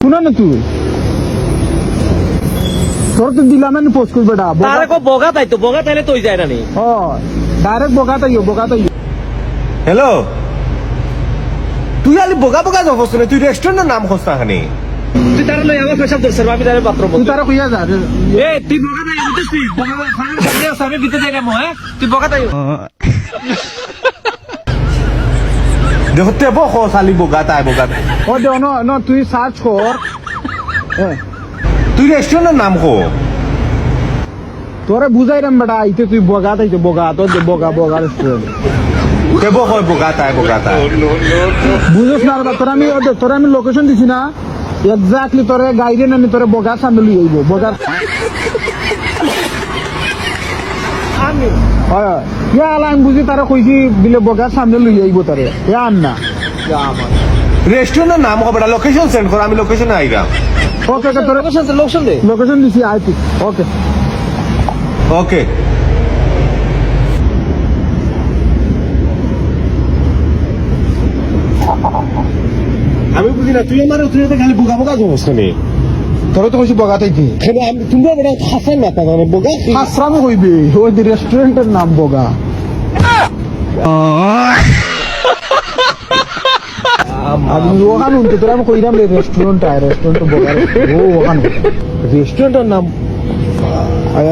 শুনা না তুই তোর তো দিলাম না পোস্ট করবে তারে কো বগা তাই তো বগা তাইলে তুই যায় না নি ডাইরেক্ট বগাতাইও হ্যালো তুই আলি বোকা বোকা জবস না তুই রেস্টুরেন্টের নাম খোঁজ না খানি তুই তারে লই আমার পেশাব দরছর আমি তারে পাত্র তুই তারা কইয়া যা এ তুই বগা তাই আমি তো তুই বগা খানের সামনে আছে আমি ভিতরে যাই মো হ্যাঁ তুই বগা তাই দেখতে বো খোঁজ আলি বোকা তাই ও দে ন তুই সার্চ কর তুই রেস্টুরেন্টের নাম খো তোরে বুঝাইরাম বেটা আইতে তুই বগাতাইতে বগা তোর যে বগা রেস্টুরেন্ট কেবো কয় বোকা তাই বুঝছ না রে তোরা আমি লোকেশন দিছি না এক্স্যাক্টলি তোরে গাইডে না তোরে বগার সামনে লই আইবো বগার আমি ইয়া আলাম বুঝি তারা কইছি বিলে বগার সামনে লই আইবো তোরে আন না রেস্টুরেন্টের নাম হবে লোকেশন সেন্ড কর আমি লোকেশনে আইরাম ওকে তোরে লোকশন দে লোকেশন দিছি আইতি ওকে ওকে আমি বুঝি না তুই আমার তুই খালি বোকা বোকা জবস খানি তোরে তো কইছি বগাতাইতে আমি তোমরা বড় হাসান না তা বোকা আশ্রাম হইবে ওই রেস্টুরেন্টের নাম বগা আমি ওখানে উনতে তোরা আমি কইরাম রে রেস্টুরেন্ট বগা ও ওখানে রেস্টুরেন্টের নাম আয়